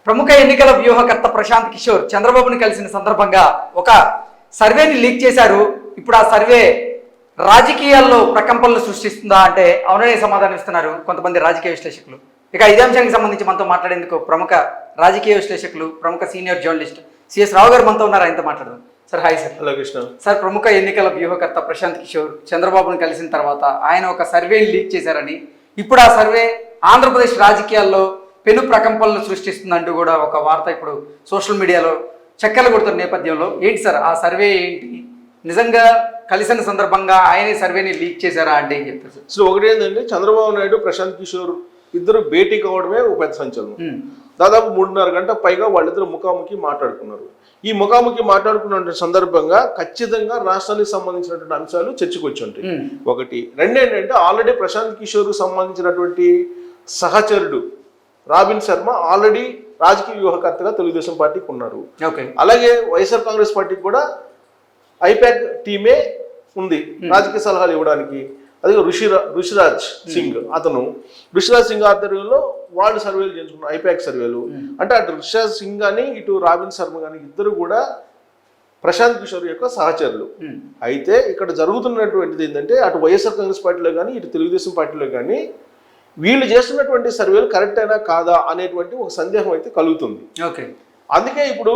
ప్రముఖ ఎన్నికల వ్యూహకర్త ప్రశాంత్ కిషోర్ చంద్రబాబుని కలిసిన సందర్భంగా ఒక సర్వేని లీక్ చేశారు. ఇప్పుడు ఆ సర్వే రాజకీయాల్లో ప్రకంపనలు సృష్టిస్తుందా అంటే అవుననే సమాధానం ఇస్తున్నారు కొంతమంది రాజకీయ విశ్లేషకులు. ఇక ఇదే అంశానికి సంబంధించి మనతో మాట్లాడేందుకు ప్రముఖ రాజకీయ విశ్లేషకులు, ప్రముఖ సీనియర్ జర్నలిస్ట్ సిఎస్ రావు గారు మనతో ఉన్నారు. ఆయనతో మాట్లాడదాం. Sir hi sir. Hello Krishna sir, ప్రముఖ ఎన్నికల వ్యూహకర్త ప్రశాంత్ కిషోర్ చంద్రబాబును కలిసిన తర్వాత ఆయన ఒక సర్వేని లీక్ చేశారని, ఇప్పుడు ఆ సర్వే ఆంధ్రప్రదేశ్ రాజకీయాల్లో పెను ప్రకంపనలు సృష్టిస్తుందంటూ కూడా ఒక వార్త ఇప్పుడు సోషల్ మీడియాలో చక్కర్లు కొడుతున్న నేపథ్యంలో ఏంటి సార్ ఆ సర్వే ఏంటి? నిజంగా కలిసిన సందర్భంగా ఆయనే సర్వేని లీక్ చేశారా అంటే ఏం చెప్తారు సార్? సో ఒకటి ఏంటంటే చంద్రబాబు నాయుడు, ప్రశాంత్ కిషోర్ ఇద్దరు భేటీ కావడమే ఒక పెద్ద సంచలనం. దాదాపు 3.5 గంటల పైగా వాళ్ళిద్దరు ముఖాముఖి మాట్లాడుకున్నారు. ఈ ముఖాముఖి మాట్లాడుకున్న సందర్భంగా ఖచ్చితంగా రాష్ట్రానికి సంబంధించినటువంటి అంశాలు చర్చకు వచ్చి ఉంటాయి. ఒకటి. రెండు ఏంటంటే ఆల్రెడీ ప్రశాంత్ కిషోర్ సంబంధించినటువంటి సహచరుడు రాబిన్ శర్మ ఆల్రెడీ రాజకీయ వ్యూహకర్తగా తెలుగుదేశం పార్టీకి ఉన్నారు. అలాగే వైఎస్ఆర్ కాంగ్రెస్ పార్టీకి కూడా ఐపాక్ టీమే ఉంది రాజకీయ సలహాలు ఇవ్వడానికి. అదే ఋషిరాజ్ సింగ్, ఋషిరాజ్ సింగ్ ఆధ్వర్యంలో వాళ్ళు సర్వేలు చేయించుకున్నారు, ఐపాక్ సర్వేలు. అంటే అటు ఋషిరాజ్ సింగ్ కానీ ఇటు రాబిన్ శర్మ కానీ ఇద్దరు కూడా ప్రశాంత్ కిషోర్ యొక్క సహచరులు. అయితే ఇక్కడ జరుగుతున్నటువంటిది ఏంటంటే అటు వైఎస్ఆర్ కాంగ్రెస్ పార్టీలో కానీ ఇటు తెలుగుదేశం పార్టీలో కానీ వీళ్ళు చేస్తున్నటువంటి సర్వేలు కరెక్ట్ అయినా కాదా అనేటువంటి ఒక సందేహం అయితే కలుగుతుంది. అందుకే ఇప్పుడు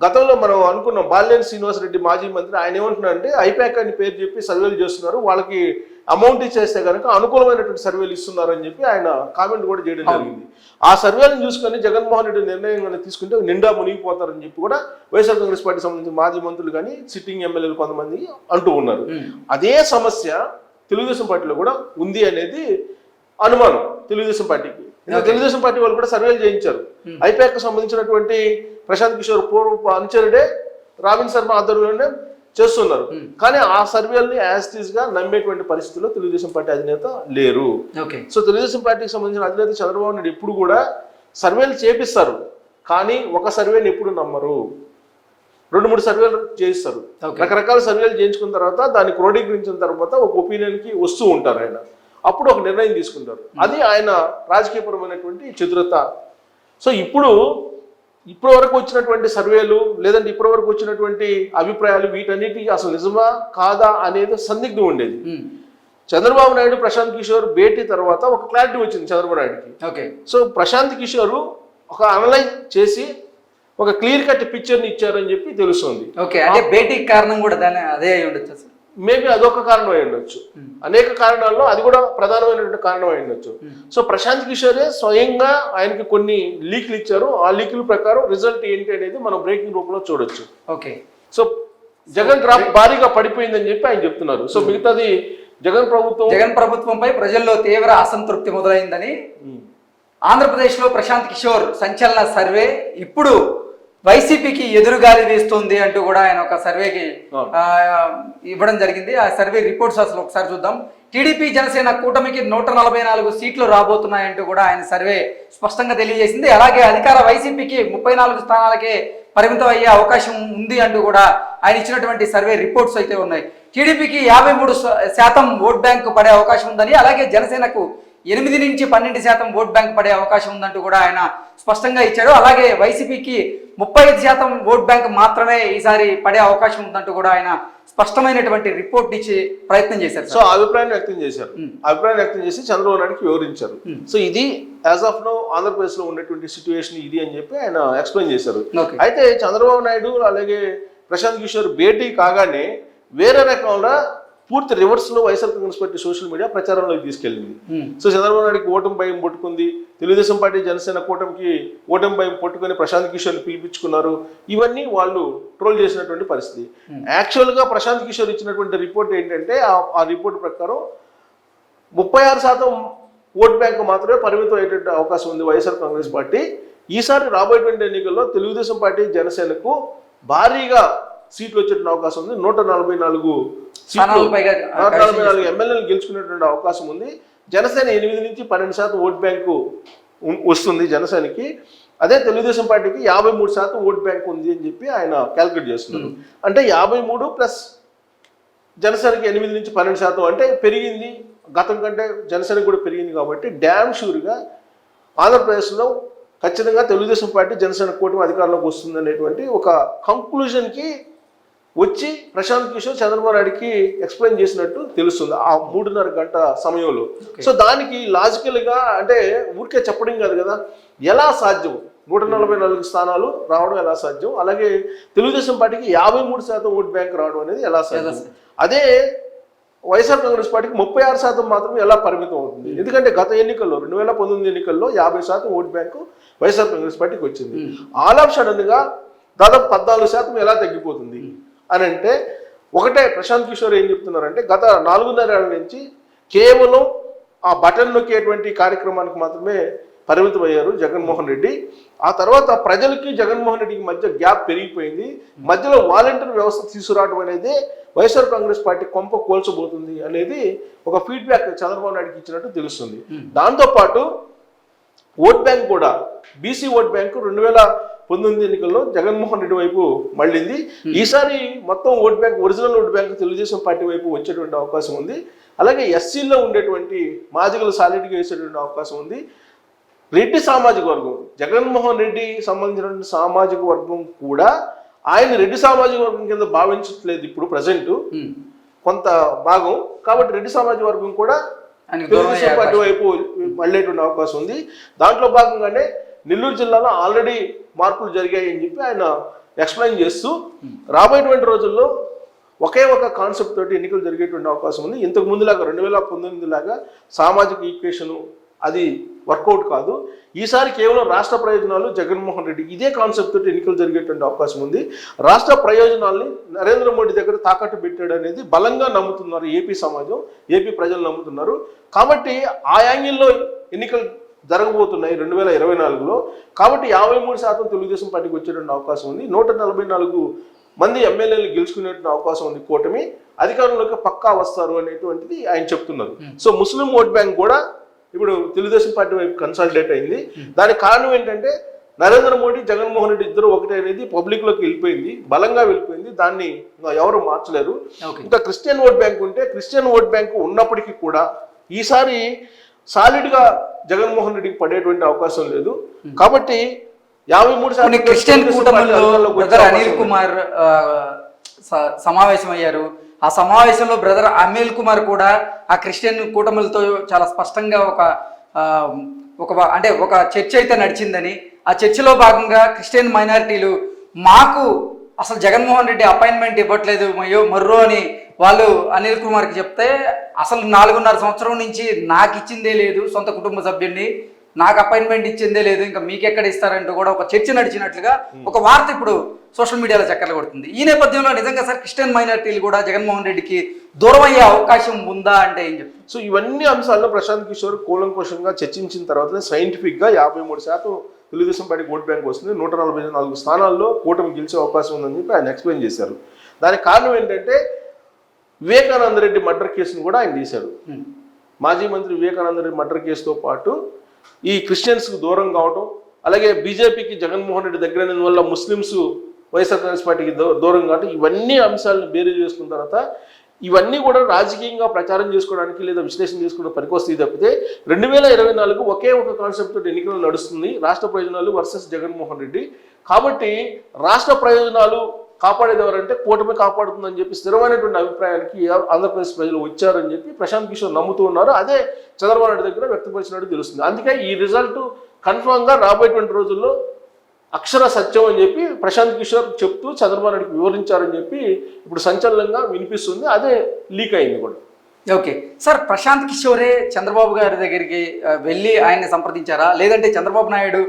గతంలో మనం అనుకున్నాం, బాలినేని శ్రీనివాసరెడ్డి మాజీ మంత్రి ఆయన ఏమంటున్నారంటే ఐపాక్ అని పేరు చెప్పి సర్వేలు చేస్తున్నారు, వాళ్ళకి అమౌంట్ ఇచ్చేస్తే కనుక అనుకూలమైనటువంటి సర్వేలు ఇస్తున్నారు అని చెప్పి ఆయన కామెంట్ కూడా చేయడం జరిగింది. ఆ సర్వేలను చూసుకొని జగన్మోహన్ రెడ్డి నిర్ణయం తీసుకుంటే నిండా మునిగిపోతారని చెప్పి కూడా వైఎస్ఆర్ కాంగ్రెస్ పార్టీ సంబంధించిన మాజీ మంత్రులు కానీ సిట్టింగ్ ఎమ్మెల్యేలు కొంతమంది అంటూ ఉన్నారు. అదే సమస్య తెలుగుదేశం పార్టీలో కూడా ఉంది అనేది అనుమానం తెలుగుదేశం పార్టీకి. తెలుగుదేశం పార్టీ వాళ్ళు కూడా సర్వేలు చేయించారు. ఐపాక్ సంబంధించినటువంటి ప్రశాంత్ కిషోర్ పూర్వ అనుచరుడే రాబిన్ శర్మ ఆధ్వర్యంలోనే చేస్తున్నారు. కానీ ఆ సర్వేల్ని యాజ్ టీజ్ గా నమ్మేటువంటి పరిస్థితుల్లో తెలుగుదేశం పార్టీ అధినేత లేరు. సో తెలుగుదేశం పార్టీకి సంబంధించిన అధినేత చంద్రబాబు నాయుడు ఎప్పుడు కూడా సర్వేలు చేపిస్తారు, కానీ ఒక సర్వేని ఎప్పుడు నమ్మరు. 2-3 సర్వేలు చేయిస్తారు. రకరకాల సర్వేలు చేయించుకున్న తర్వాత దాన్ని క్రోడీకరించిన తర్వాత ఒక ఒపీనియన్కి వస్తూ ఉంటారు ఆయన. అప్పుడు ఒక నిర్ణయం తీసుకుంటారు. అది ఆయన రాజకీయపరమైనటువంటి చతురత. సో ఇప్పటి వరకు వచ్చినటువంటి సర్వేలు లేదంటే ఇప్పటి వరకు వచ్చినటువంటి అభిప్రాయాలు వీటన్నిటికీ అసలు నిజమా కాదా అనేది సందిగ్ధం ఉండేది. చంద్రబాబు నాయుడు ప్రశాంత్ కిషోర్ భేటీ తర్వాత ఒక క్లారిటీ వచ్చింది చంద్రబాబు నాయుడుకి. సో ప్రశాంత్ కిషోర్ ఒక అనలైజ్ చేసి ఒక క్లియర్ కట్ పిక్చర్ని ఇచ్చారని చెప్పి తెలుస్తుంది. భేటీకి కారణం కూడా అదే అయి ఉండొచ్చు. మేబీ అదొక కారణం అయి ఉండొచ్చు. అనేక కారణాల్లో అది కూడా ప్రధానమైనటువంటి కారణం అయి ఉండొచ్చు. సో ప్రశాంత్ కిషోరే స్వయంగా ఆయనకి కొన్ని లీక్లు ఇచ్చారు. ఆ లీకుల ప్రకారం రిజల్ట్ ఏంటి అనేది మనం బ్రేకింగ్ రూపంలో చూడొచ్చు. సో జగన్ డ్రాప్ భారీగా పడిపోయిందని చెప్పి ఆయన చెప్తున్నారు. సో మిగతాది జగన్ ప్రభుత్వంపై ప్రజల్లో తీవ్ర అసంతృప్తి మొదలైందని, ఆంధ్రప్రదేశ్లో ప్రశాంత్ కిషోర్ సంచలన సర్వే ఇప్పుడు వైసీపీకి ఎదురుగాలి వేస్తుంది అంటూ కూడా ఆయన ఒక సర్వేకి ఇవ్వడం జరిగింది. ఆ సర్వే రిపోర్ట్స్ అసలు ఒకసారి చూద్దాం. టీడీపీ జనసేన కూటమికి 144 సీట్లు రాబోతున్నాయంటూ కూడా ఆయన సర్వే స్పష్టంగా తెలియజేసింది. అలాగే అధికార వైసీపీకి 34 స్థానాలకే పరిమితం అయ్యే అవకాశం ఉంది అంటూ కూడా ఆయన ఇచ్చినటువంటి సర్వే రిపోర్ట్స్ అయితే ఉన్నాయి. టీడీపీకి 53% ఓట్ బ్యాంక్ పడే అవకాశం ఉందని, అలాగే జనసేనకు 8 నుంచి 12% ఓట్ బ్యాంక్ పడే అవకాశం ఉందంటూ కూడా ఆయన స్పష్టంగా ఇచ్చాడు. అలాగే వైసీపీకి 35% ఓట్ బ్యాంక్ మాత్రమే ఈసారి పడే అవకాశం ఉందంటూ కూడా ఆయన స్పష్టమైనటువంటి రిపోర్ట్ ఇచ్చి ప్రయత్నం చేశారు. సో అభిప్రాయాన్ని వ్యక్తం చేసి చంద్రబాబు నాయుడుకి వివరించారు. సో ఇది యాజ్ ఆఫ్ నౌ ఆంధ్రప్రదేశ్ లో ఉన్నటువంటి సిచ్యువేషన్ ఇది అని చెప్పి ఆయన ఎక్స్ప్లెయిన్ చేశారు. అయితే చంద్రబాబు నాయుడు అలాగే ప్రశాంత్ కిషోర్ భేటీ కాగానే వేరే రకంగా పూర్తి రివర్స్ లో YSR Congress party social media ప్రచారంలోకి తీసుకెళ్ళింది. సో చంద్రబాబు నాయుడుకి ఓటమి భయం పట్టుకుంది, తెలుగుదేశం పార్టీ జనసేన కూటమికి ఓటమి భయం పట్టుకుని ప్రశాంత్ కిషోర్ని పిలిపించుకున్నారు. ఇవన్నీ వాళ్ళు ట్రోల్ చేసినటువంటి పరిస్థితి. యాక్చువల్ గా ప్రశాంత్ కిషోర్ ఇచ్చినటువంటి రిపోర్ట్ ఏంటంటే ఆ రిపోర్ట్ ప్రకారం 36% ఓట్ బ్యాంక్ మాత్రమే పరిమితం అయ్యేటువంటి అవకాశం ఉంది వైఎస్ఆర్ కాంగ్రెస్ పార్టీ. ఈసారి రాబోయేటువంటి ఎన్నికల్లో తెలుగుదేశం పార్టీ జనసేనకు భారీగా సీట్లు వచ్చేటువంటి అవకాశం ఉంది. 144 ఎమ్మెల్యేలు గెలుచుకునేటువంటి అవకాశం ఉంది. జనసేన 8 నుంచి 12% ఓట్ బ్యాంకు వస్తుంది జనసేనకి. అదే తెలుగుదేశం పార్టీకి 53% ఓట్ బ్యాంక్ ఉంది అని చెప్పి ఆయన క్యాల్కులేట్ చేస్తున్నారు. అంటే 53 ప్లస్ జనసేనకి 8 నుంచి 12% అంటే పెరిగింది. గతం కంటే జనసేన కూడా పెరిగింది కాబట్టి డ్యామ్ షూర్గా ఆంధ్రప్రదేశ్లో ఖచ్చితంగా తెలుగుదేశం పార్టీ జనసేన కూటమి అధికారంలోకి వస్తుంది అనేటువంటి ఒక కంక్లూజన్కి వచ్చి ప్రశాంత్ కిషోర్ చంద్రబాబు నాయుడికి ఎక్స్ప్లెయిన్ చేసినట్టు తెలుస్తుంది ఆ 3.5 గంట సమయంలో. సో దానికి లాజికల్గా అంటే ఊరికే చెప్పడం కాదు కదా, ఎలా సాధ్యం 144 స్థానాలు రావడం ఎలా సాధ్యం, అలాగే తెలుగుదేశం పార్టీకి 53% ఓట్ బ్యాంక్ రావడం అనేది ఎలా సాధ్యం, అదే వైఎస్ఆర్ కాంగ్రెస్ పార్టీకి 36% మాత్రమే ఎలా పరిమితం అవుతుంది. ఎందుకంటే గత ఎన్నికల్లో 2019 ఎన్నికల్లో 50% ఓట్ బ్యాంకు వైఎస్ఆర్ కాంగ్రెస్ పార్టీకి వచ్చింది. ఆల్ ఆఫ్ సడన్ గా దాదాపు 14% ఎలా తగ్గిపోతుంది అని అంటే ఒకటే ప్రశాంత్ కిషోర్ ఏం చెప్తున్నారంటే గత 4.5 ఏళ్ల నుంచి కేవలం ఆ బటన్ నొక్కేటువంటి కార్యక్రమానికి మాత్రమే పరిమితం అయ్యారు జగన్మోహన్ రెడ్డి. ఆ తర్వాత ప్రజలకి జగన్మోహన్ రెడ్డికి మధ్య గ్యాప్ పెరిగిపోయింది. మధ్యలో వాలంటీర్ వ్యవస్థ తీసుకురావడం అనేది వైఎస్ఆర్ కాంగ్రెస్ పార్టీ కొంప కోల్చబోతుంది అనేది ఒక ఫీడ్బ్యాక్ చంద్రబాబు నాయుడుకి ఇచ్చినట్టు తెలుస్తుంది. దాంతోపాటు ఓట్ బ్యాంక్ కూడా బీసీ ఓట్ బ్యాంకు 2019 ఎన్నికల్లో జగన్మోహన్ రెడ్డి వైపు మళ్ళింది. ఈసారి మొత్తం vote bank original vote bank Telugu Desam party వైపు వచ్చేటువంటి అవకాశం ఉంది. అలాగే ఎస్సీలో ఉండేటువంటి మాదిగలు సాలిడ్గా వేసేటువంటి అవకాశం ఉంది. రెడ్డి సామాజిక వర్గం జగన్మోహన్ రెడ్డి సంబంధించినటువంటి సామాజిక వర్గం కూడా ఆయన రెడ్డి సామాజిక వర్గం కింద భావించట్లేదు ఇప్పుడు ప్రజెంట్ కొంత భాగం. కాబట్టి రెడ్డి సామాజిక వర్గం కూడా తెలుగుదేశం పార్టీ వైపు మళ్ళేటువంటి అవకాశం ఉంది. దాంట్లో భాగంగానే నెల్లూరు జిల్లాలో ఆల్రెడీ మార్పులు జరిగాయని చెప్పి ఆయన ఎక్స్ప్లెయిన్ చేస్తూ రాబోయేటువంటి రోజుల్లో ఒకే ఒక కాన్సెప్ట్ తోటి ఎన్నికలు జరిగేటువంటి అవకాశం ఉంది. ఇంతకు ముందులాగా 2019 లాగా సామాజిక ఈక్వేషను అది వర్కౌట్ కాదు. ఈసారి కేవలం రాష్ట్ర ప్రయోజనాలు జగన్మోహన్ రెడ్డి ఇదే కాన్సెప్ట్ తోటి ఎన్నికలు జరిగేటువంటి అవకాశం ఉంది. రాష్ట్ర ప్రయోజనాల్ని నరేంద్ర మోడీ దగ్గర తాకట్టు పెట్టాడు అనేది బలంగా నమ్ముతున్నారు ఏపీ సమాజం, ఏపీ ప్రజలు నమ్ముతున్నారు. కాబట్టి ఆ యాంగిల్లో ఎన్నికలు జరగబోతున్నాయి 2024లో. కాబట్టి 53% తెలుగుదేశం పార్టీకి వచ్చేటువంటి అవకాశం ఉంది. 144 మంది ఎమ్మెల్యేలు గెలుచుకునేటువంటి అవకాశం ఉంది. కూటమి అధికారంలోకి పక్కా వస్తారు అనేటువంటిది ఆయన చెప్తున్నారు. సో ముస్లిం ఓట్ బ్యాంక్ కూడా ఇప్పుడు తెలుగుదేశం పార్టీ వైపు కన్సాలిడేట్ అయింది. దానికి కారణం ఏంటంటే నరేంద్ర మోడీ జగన్మోహన్ రెడ్డి ఇద్దరు ఒకటే అనేది పబ్లిక్ లోకి వెళ్ళిపోయింది, బలంగా వెళ్ళిపోయింది. దాన్ని ఎవరు మార్చలేరు. ఇంకా క్రిస్టియన్ ఓట్ బ్యాంక్ ఉంటే క్రిస్టియన్ ఓట్ బ్యాంక్ ఉన్నప్పటికీ కూడా ఈసారి సాలిడ్ గా జగన్మోహన్ రెడ్డికి పడేటువంటి అవకాశం లేదు. కాబట్టి 53% క్రిస్టియన్ కూటమిలో బ్రదర్ అనిల్ కుమార్ సమావేశం అయ్యారు. ఆ సమావేశంలో బ్రదర్ అనిల్ కుమార్ కూడా ఆ క్రిస్టియన్ కూటమిలతో చాలా స్పష్టంగా ఒక చర్చ అయితే నడిచిందని, ఆ చర్చలో భాగంగా క్రిస్టియన్ మైనారిటీలు మాకు అసలు జగన్మోహన్ రెడ్డి అపాయింట్మెంట్ ఇవ్వట్లేదు మర్రో అని వాళ్ళు అనిల్ కుమార్కి చెప్తే, అసలు 4.5 సంవత్సరం నుంచి నాకు ఇచ్చిందే లేదు, సొంత కుటుంబ సభ్యుడిని నాకు అపాయింట్మెంట్ ఇచ్చిందే లేదు, ఇంకా మీకెక్కడ ఇస్తారంటూ కూడా ఒక చర్చ నడిచినట్లుగా ఒక వార్త ఇప్పుడు సోషల్ మీడియాలో చక్కర్లు కొడుతుంది. ఈ నేపథ్యంలో నిజంగా సార్ క్రిస్టియన్ మైనారిటీలు కూడా జగన్మోహన్ రెడ్డికి దూరం అయ్యే అవకాశం ఉందా అంటే ఏం చెప్తారు? సో ఇవన్నీ అంశాల్లో ప్రశాంత్ కిషోర్ కూలంకషంగా చర్చించిన తర్వాత సైంటిఫిక్గా 53% తెలుగుదేశం పార్టీ ఓట్ బ్యాంక్ వస్తుంది, 144 స్థానాల్లో కూటమి గెలిచే అవకాశం ఉందని చెప్పి ఆయన ఎక్స్ప్లెయిన్ చేశారు. దానికి కారణం ఏంటంటే వివేకానంద రెడ్డి మర్డర్ కేసును కూడా ఆయన తీశాడు. మాజీ మంత్రి వివేకానంద రెడ్డి మర్డర్ కేసుతో పాటు ఈ క్రిస్టియన్స్కు దూరం కావడం, అలాగే బీజేపీకి జగన్మోహన్ రెడ్డి దగ్గర వల్ల ముస్లిమ్స్ వైఎస్ఆర్ కాంగ్రెస్ పార్టీకి దూరం కావడం, ఇవన్నీ అంశాలను బేరీ చేసుకున్న తర్వాత ఇవన్నీ కూడా రాజకీయంగా ప్రచారం చేసుకోవడానికి లేదా విశ్లేషణ చేసుకోవడానికి పనికొస్తాయి తప్పితే 2024 ఒకే ఒక కాన్సెప్ట్ తోటి ఎన్నికలు నడుస్తుంది, రాష్ట్ర ప్రయోజనాలు వర్సెస్ జగన్మోహన్ రెడ్డి. కాబట్టి రాష్ట్ర ప్రయోజనాలు కాపాడేది ఎవరంటే కూటమి కాపాడుతుందని చెప్పి స్థిరమైనటువంటి అభిప్రాయానికి ఆంధ్రప్రదేశ్ ప్రజలు వచ్చారని చెప్పి ప్రశాంత్ కిషోర్ నమ్ముతూ ఉన్నారు. అదే చంద్రబాబు నాయుడు దగ్గర వ్యక్తపరిచినట్టు తెలుస్తుంది. అందుకే ఈ రిజల్ట్ కన్ఫర్మ్గా రాబోయేటువంటి రోజుల్లో అక్షర సత్యం అని చెప్పి ప్రశాంత్ కిషోర్ చెప్తూ చంద్రబాబు నాయుడుకి వివరించారని చెప్పి ఇప్పుడు సంచలనంగా వినిపిస్తుంది. అదే లీక్ అయింది కూడా. ఓకే సార్, ప్రశాంత్ కిషోరే చంద్రబాబు గారి దగ్గరికి వెళ్ళి ఆయన్ని సంప్రదించారా, లేదంటే చంద్రబాబు నాయుడు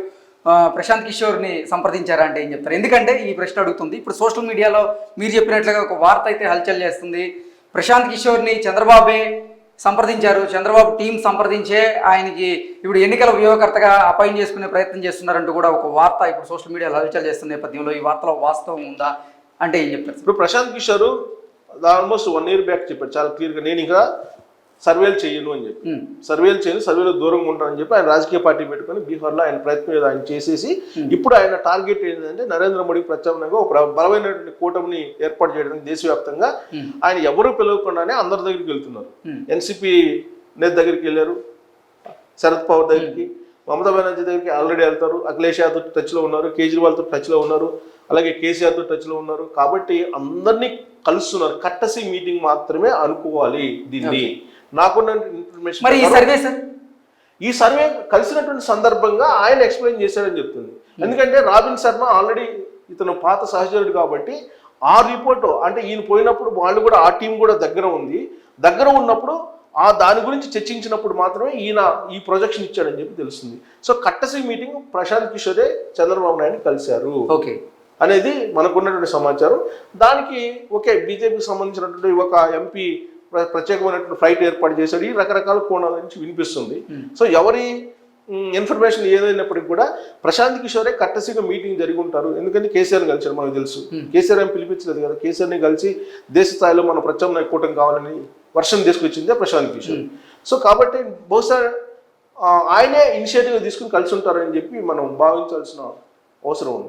ప్రశాంత్ కిషోర్ని సంప్రదించారా అంటే ఏం చెప్తారు? ఎందుకంటే ఈ ప్రశ్న అడుగుతుంది. ఇప్పుడు సోషల్ మీడియాలో మీరు చెప్పినట్లుగా ఒక వార్త అయితే హల్చల్ చేస్తుంది. ప్రశాంత్ కిషోర్ని చంద్రబాబే సంప్రదించారు, చంద్రబాబు టీం సంప్రదించే ఆయనకి ఇప్పుడు ఎన్నికల వ్యూహకర్తగా అపాయింట్ చేసుకునే ప్రయత్నం చేస్తున్నారంటూ కూడా ఒక వార్త ఇప్పుడు సోషల్ మీడియాలో హల్చల్ చేస్తున్న నేపథ్యంలో ఈ వార్తలో వాస్తవం ఉందా అంటే ఏం చెప్తారు? ఇప్పుడు Prashant Kishor almost 1 year back చెప్పారు చాలా క్లియర్గా, నేను ఇంకా సర్వేలు చేయను అని చెప్పి, సర్వేలు చేయను, సర్వేలో దూరంగా ఉంటానని చెప్పి ఆయన రాజకీయ పార్టీ పెట్టుకొని బీహార్లో ఆయన ప్రయత్నం ఆయన చేసేసి ఇప్పుడు ఆయన టార్గెట్ ఏంటంటే నరేంద్ర మోడీకి ప్రత్యామ్నాయంగా ఒక బలమైనటువంటి కూటమిని ఏర్పాటు చేయడానికి దేశవ్యాప్తంగా ఆయన ఎవరు పిలవకుండానే అందరి దగ్గరికి వెళ్తున్నారు. ఎన్సీపీ నేత దగ్గరికి వెళ్ళారు, శరద్ పవార్ దగ్గరికి, మమతా బెనర్జీ దగ్గరికి ఆల్రెడీ వెళ్తారు, అఖిలేష్ యాదవ్ టచ్లో ఉన్నారు, కేజ్రీవాల్తో టచ్లో ఉన్నారు, అలాగే కేసీఆర్తో టచ్లో ఉన్నారు. కాబట్టి అందరినీ కలుస్తున్నారు. కట్టసి మీటింగ్ మాత్రమే అనుకోవాలి దీన్ని. నాకున్న ఇన్ఫర్మేషన్ మరి ఈ సర్వే సార్, ఈ సర్వే కలిసినటువంటి సందర్భంగా ఆయన ఎక్స్ప్లెయిన్ చేశారని చెప్తుంది. ఎందుకంటే రాబిన్ శర్మ ఆల్రెడీ ఇతను పాత సహచరుడు కాబట్టి ఆ రిపోర్టు అంటే ఈయన పోయినప్పుడు వాళ్ళు కూడా ఆ టీం కూడా దగ్గర ఉంది. దగ్గర ఉన్నప్పుడు ఆ దాని గురించి చర్చించినప్పుడు మాత్రమే ఈయన ఈ ప్రొజెక్షన్ ఇచ్చాడని చెప్పి తెలుస్తుంది. సో కట్టసి మీటింగ్ ప్రశాంత్ కిషోరే చంద్రబాబు నాయుడు కలిశారు ఓకే అనేది మనకున్నటువంటి సమాచారం. దానికి ఓకే బీజేపీకి సంబంధించినటువంటి ఒక ఎంపీ ప్రత్యేకమైనటువంటి ఫ్లైట్ ఏర్పాటు చేశాడు. ఈ రకరకాల కోణాల నుంచి వినిపిస్తుంది. సో ఎవరి ఇన్ఫర్మేషన్ ఏదైనప్పటికీ కూడా ప్రశాంత్ కిషోరే కట్టసిగా మీటింగ్ జరిగి ఉంటారు. ఎందుకంటే కేసీఆర్ని కలిసారు, మనకు తెలుసు. కేసీఆర్ ఏం పిలిపించలేదు కదా, కేసీఆర్ని కలిసి దేశ స్థాయిలో మన ప్రత్యామ్నాయ కూటమి కావాలని వర్షం తీసుకొచ్చిందే ప్రశాంత్ కిషోర్. సో కాబట్టి బహుశా ఆయనే ఇనిషియేటివ్ తీసుకుని కలిసి ఉంటారని చెప్పి మనం భావించాల్సిన అవసరం ఉంది.